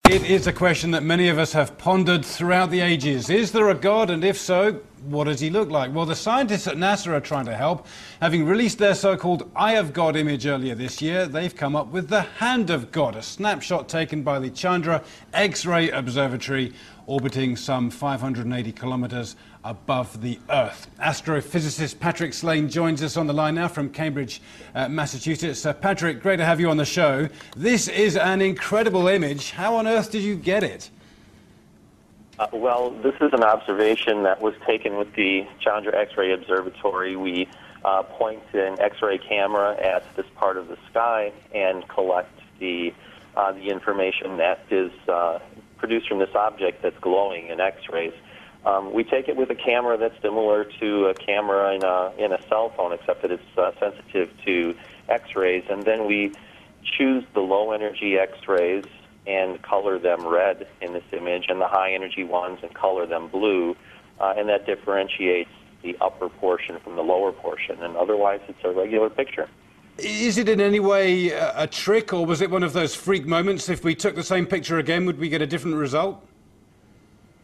It is a question that many of us have pondered throughout the ages. Is there a God, and if so, what does he look like? Well, the scientists at NASA are trying to help. Having released their so-called Eye of God image earlier this year, they've come up with the Hand of God, a snapshot taken by the Chandra X-ray Observatory, orbiting some 580 kilometres above the Earth. Astrophysicist Patrick Slane joins us on the line now from Cambridge, Massachusetts. Patrick, great to have you on the show. This is an incredible image. How on earth did you get it? Well, this is an observation that was taken with the Chandra X-ray Observatory. We point an X-ray camera at this part of the sky and collect the information that is produced from this object that's glowing in X-rays. We take it with a camera that's similar to a camera in a cell phone, except that it's sensitive to X-rays, and then we choose the low-energy X-rays and color them red in this image, and the high-energy ones and color them blue, and that differentiates the upper portion from the lower portion, and otherwise it's a regular picture. Is it in any way a trick, or was it one of those freak moments? If we took the same picture again, would we get a different result?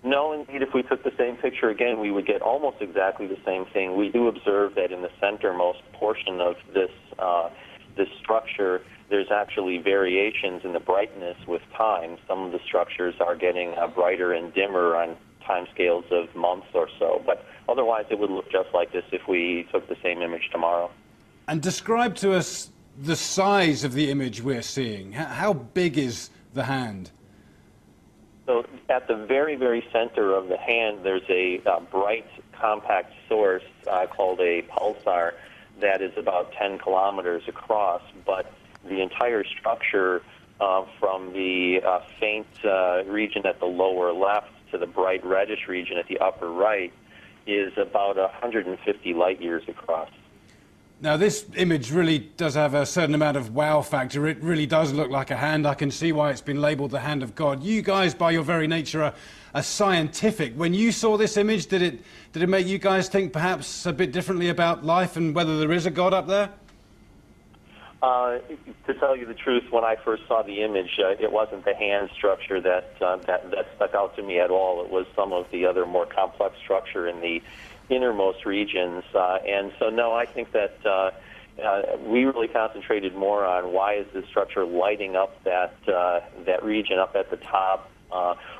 No, indeed, if we took the same picture again, we would get almost exactly the same thing. We do observe that in the centermost portion of this structure, there's actually variations in the brightness with time. Some of the structures are getting brighter and dimmer on timescales of months or so, but otherwise it would look just like this if we took the same image tomorrow. And describe to us the size of the image we're seeing. How big is the hand? So at the very, very center of the hand, there's a bright, compact source called a pulsar that is about 10 kilometers across, but the entire structure from the faint region at the lower left to the bright reddish region at the upper right is about 150 light years across. Now, this image really does have a certain amount of wow factor. It really does look like a hand. I can see why it's been labelled the Hand of God. You guys, by your very nature, are scientific. When you saw this image, did it make you guys think perhaps a bit differently about life and whether there is a God up there? To tell you the truth, when I first saw the image, it wasn't the hand structure that stuck out to me at all. It was some of the other more complex structure in the innermost regions. And so, no, I think that we really concentrated more on why is this structure lighting up that region up at the top.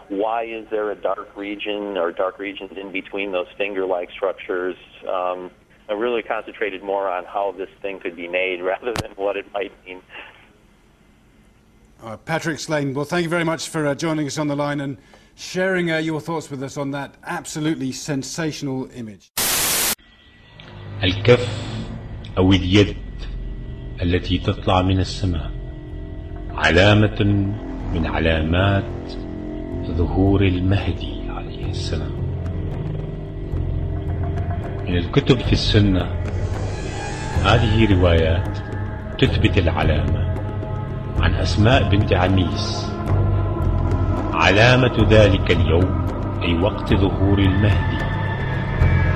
Why is there a dark region or dark regions in between those finger-like structures? I really concentrated more on how this thing could be made rather than what it might mean. Patrick Slane, well, thank you very much for joining us on the line and sharing your thoughts with us on that absolutely sensational image. الكف أو اليد التي تطلع من السماء علامة من علامات ظهور المهدي عليه السلام. من الكتب في السنة هذه روايات تثبت العلامة عن أسماء بنت عميس. علامة ذلك اليوم أي وقت ظهور المهدي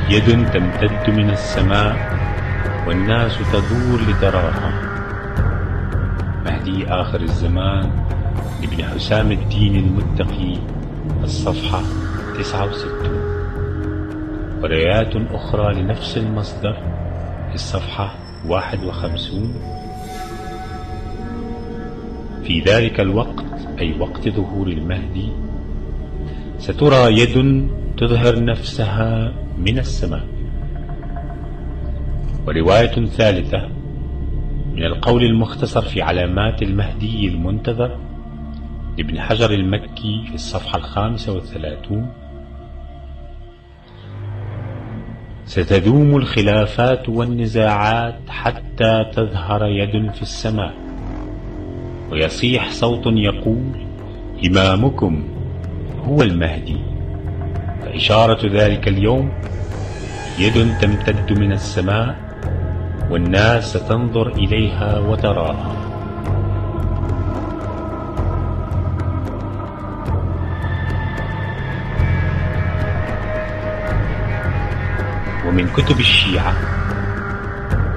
يد تمتد من السماء والناس تدور لتراها. مهدي آخر الزمان لابن حسام الدين المتقي، الصفحة 69. وروايات أخرى لنفس المصدر في الصفحة 51. في ذلك الوقت أي وقت ظهور المهدي سترى يد تظهر نفسها من السماء. ورواية ثالثة من القول المختصر في علامات المهدي المنتظر لابن حجر المكي في الصفحة 35. ستدوم الخلافات والنزاعات حتى تظهر يد في السماء ويصيح صوت يقول إمامكم هو المهدي. فإشارة ذلك اليوم يد تمتد من السماء والناس ستنظر إليها وتراها. ومن كتب الشيعة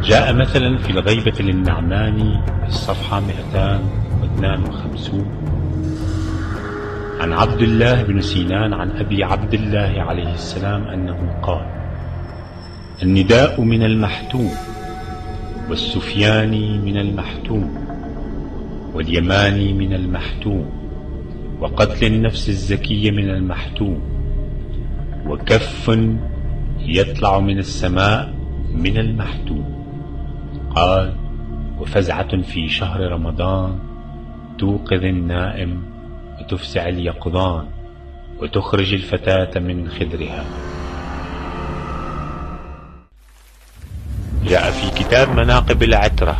جاء مثلا في الغيبة للنعماني الصفحة 252 عن عبد الله بن سينان عن أبي عبد الله عليه السلام أنه قال: النداء من المحتوم، والسفياني من المحتوم، واليماني من المحتوم، وقتل النفس الزكية من المحتوم، وكف يطلع من السماء من المحتوم. قال: وفزعة في شهر رمضان توقظ النائم وتفزع اليقظان وتخرج الفتاة من خدرها. جاء في كتاب مناقب العترة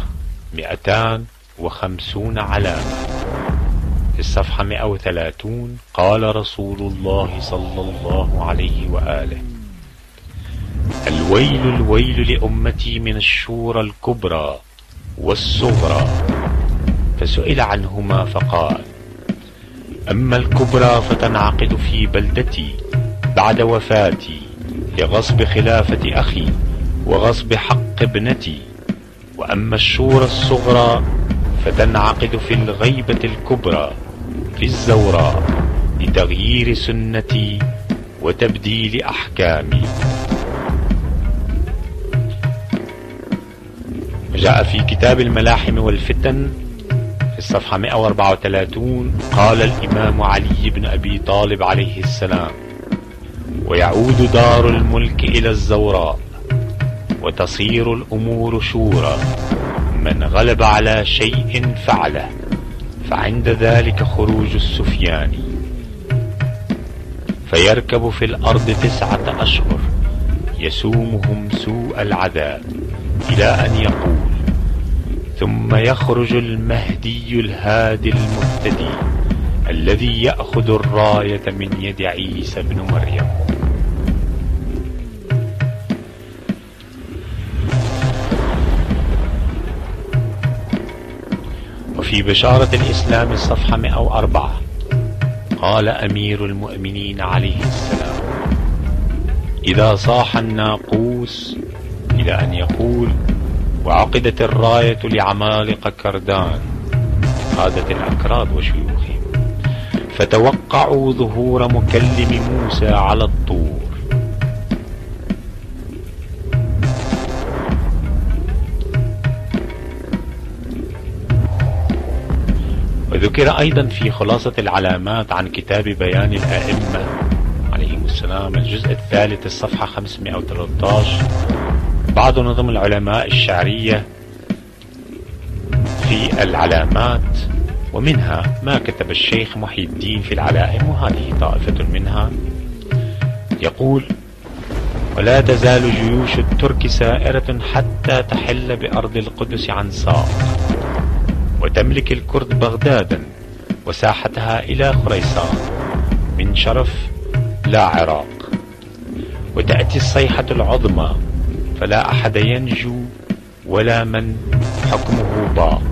250 علامة في الصفحة 130: قال رسول الله صلى الله عليه وآله: الويل الويل لأمتي من الشورى الكبرى والصغرى. فسئل عنهما فقال: أما الكبرى فتنعقد في بلدتي بعد وفاتي لغصب خلافة أخي وغصب حق ابنتي، وأما الشورى الصغرى فتنعقد في الغيبة الكبرى في الزوراء لتغيير سنتي وتبديل أحكامي. جاء في كتاب الملاحم والفتن في الصفحة 134: قال الإمام علي بن أبي طالب عليه السلام: ويعود دار الملك إلى الزوراء وتصير الأمور شورى، من غلب على شيء فعله، فعند ذلك خروج السفياني فيركب في الأرض 9 أشهر يسومهم سوء العذاب إلى أن يقول: ثم يخرج المهدي الهادي المهتدي الذي يأخذ الراية من يد عيسى بن مريم. وفي بشارة الإسلام الصفحة 104: قال أمير المؤمنين عليه السلام: إذا صاح الناقوس إلى أن يقول: وعقدت الراية لعمالقة كردان قادة الأكراد وشيوخهم، فتوقعوا ظهور مكلم موسى على الطور. وذكر أيضا في خلاصة العلامات عن كتاب بيان الأئمة عليهم السلام الجزء الثالث الصفحة 513 بعض نظم العلماء الشعرية في العلامات، ومنها ما كتب الشيخ محي الدين في العلائم، وهذه طائفة منها. يقول: ولا تزال جيوش الترك سائرة حتى تحل بأرض القدس عن ساق، وتملك الكرد بغدادا وساحتها إلى خريسان من شرف لا عراق، وتأتي الصيحة العظمى فلا أحد ينجو ولا من حكمه باق.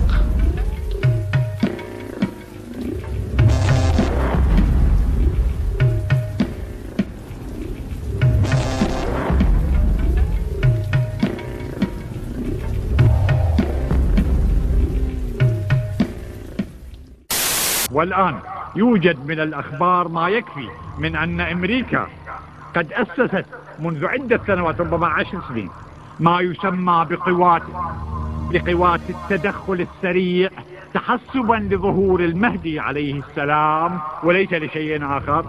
والآن يوجد من الأخبار ما يكفي من أن أمريكا قد أسست منذ عدة سنوات، ربما 10 سنين، ما يسمى بقوات التدخل السريع تحسبا لظهور المهدي عليه السلام وليس لشيء آخر.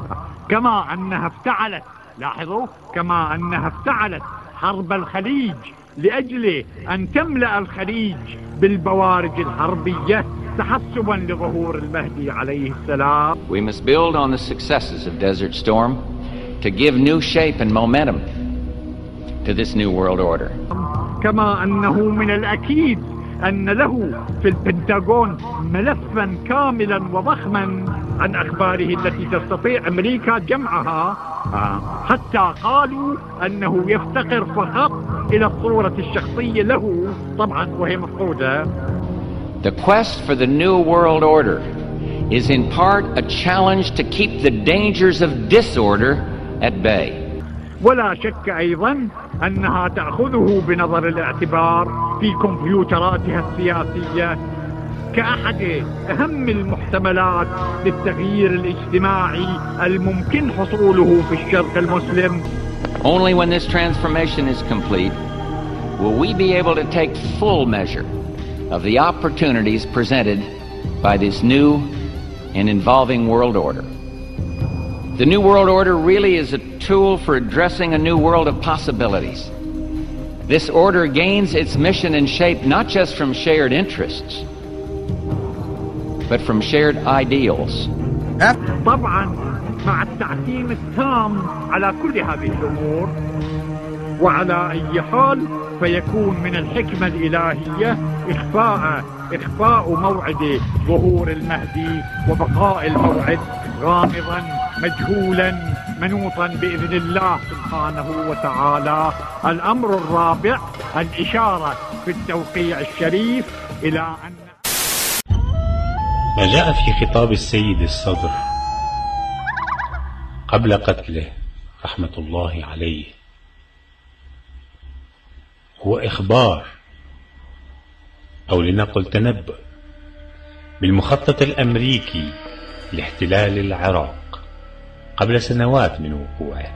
كما أنها افتعلت، لاحظوا، كما أنها افتعلت حرب الخليج لأجل أن تملأ الخليج بالبوارج الحربية تحسبا لظهور المهدي عليه السلام. We must build on the successes of Desert Storm to give new shape and momentum to this new world order. كما أنه من الأكيد أن له في البنتاغون ملفا كاملا وضخما عن أخباره التي تستطيع أمريكا جمعها، حتى قالوا أنه يفتقر فقط إلى الصورة الشخصية له، طبعا وهي مفقودة. The quest for the new world order is in part a challenge to keep the dangers of disorder at bay. ولا شك أيضا أنها تأخذه بنظر الاعتبار في كمبيوتراتها السياسية كأحد أهم المحتملات للتغيير الاجتماعي الممكن حصوله في الشرق المسلم. Only when this transformation is complete will we be able to take full measure of the opportunities presented by this new and involving world order. The New World Order really is a tool for addressing a new world of possibilities. This order gains its mission and shape not just from shared interests, but from shared ideals. طبعا مع التعتيم التام على كل هذه الأمور، وعلى أي حال فيكون من الحكمة الإلهية إخفاء موعد ظهور المهدي وبقاء الموعد غامضا مجهولا منوطا بإذن الله سبحانه وتعالى. الأمر الرابع الإشارة في التوقيع الشريف إلى أن ما جاء في خطاب السيد الصدر قبل قتله رحمة الله عليه هو إخبار أو لنقل تنبؤ بالمخطط الأمريكي لاحتلال العراق قبل سنوات من وقوعه.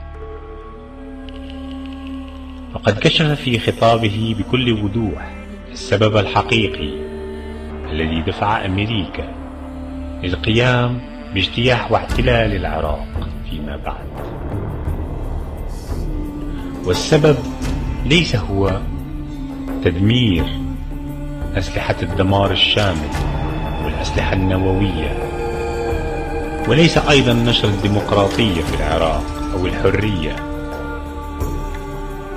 فقد كشف في خطابه بكل وضوح السبب الحقيقي الذي دفع أمريكا للقيام باجتياح واحتلال العراق فيما بعد. والسبب ليس هو تدمير أسلحة الدمار الشامل والأسلحة النووية، وليس أيضا نشر الديمقراطية في العراق أو الحرية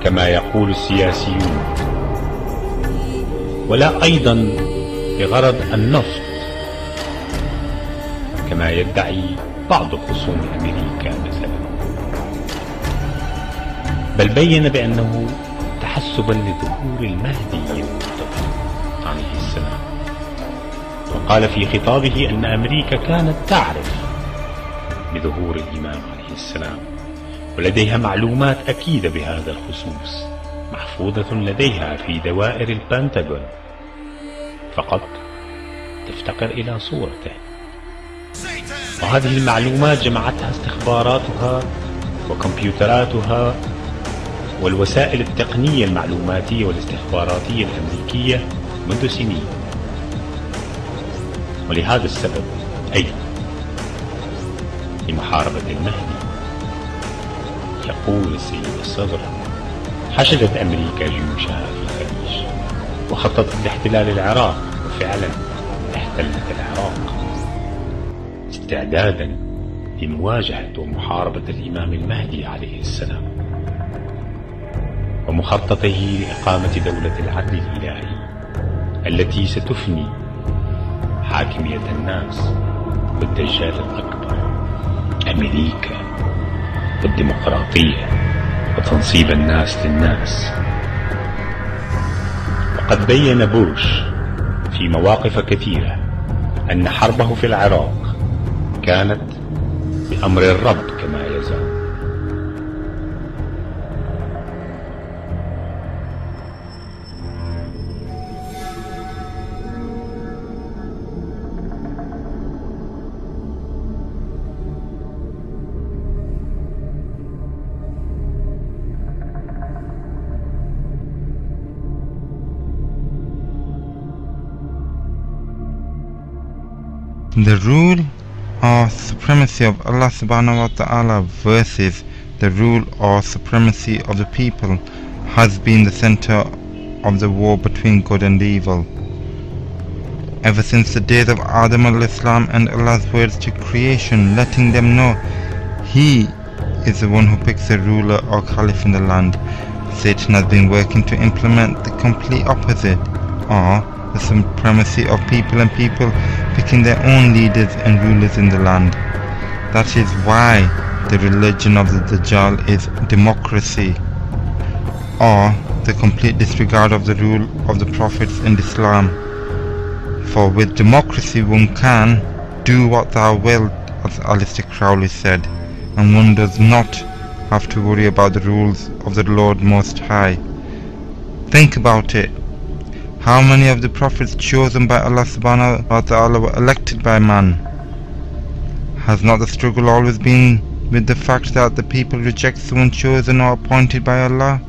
كما يقول السياسيون، ولا أيضا بغرض النفط كما يدعي بعض خصوم أمريكا مثلا، بل بين بأنه تحسبا لظهور المهدي المنتظر عليه السلام. وقال في خطابه أن أمريكا كانت تعرف بظهور الإمام عليه السلام ولديها معلومات أكيدة بهذا الخصوص محفوظة لديها في دوائر البنتاغون، فقط تفتقر إلى صورته. وهذه المعلومات جمعتها استخباراتها وكمبيوتراتها والوسائل التقنية المعلوماتية والاستخباراتية الأمريكية منذ سنين. ولهذا السبب أيضا لمحاربة المهدي يقول السيد الصدر: حشدت أمريكا جيوشها في الخليج وخططت لاحتلال العراق، وفعلا احتلت العراق استعدادا لمواجهة ومحاربة الإمام المهدي عليه السلام ومخططه لإقامة دولة العدل الإلهي التي ستفني حاكمية الناس والدجال الأكبر، أمريكا والديمقراطية وتنصيب الناس للناس. وقد بين بوش في مواقف كثيرة أن حربه في العراق كانت بأمر الرب كما يزعم. The rule or supremacy of Allah subhanahu wa ta'ala versus the rule or supremacy of the people has been the center of the war between good and evil. Ever since the days of Adam al-Islam and Allah's words to creation, letting them know He is the one who picks a ruler or caliph in the land, Satan has been working to implement the complete opposite, or the supremacy of people and people picking their own leaders and rulers in the land. That is why the religion of the Dajjal is democracy, or the complete disregard of the rule of the prophets in Islam. For with democracy one can do what thou wilt, as Aleister Crowley said, and one does not have to worry about the rules of the Lord Most High. Think about it. How many of the prophets chosen by Allah subhanahu wa ta'ala were elected by man? Has not the struggle always been with the fact that the people reject someone chosen or appointed by Allah?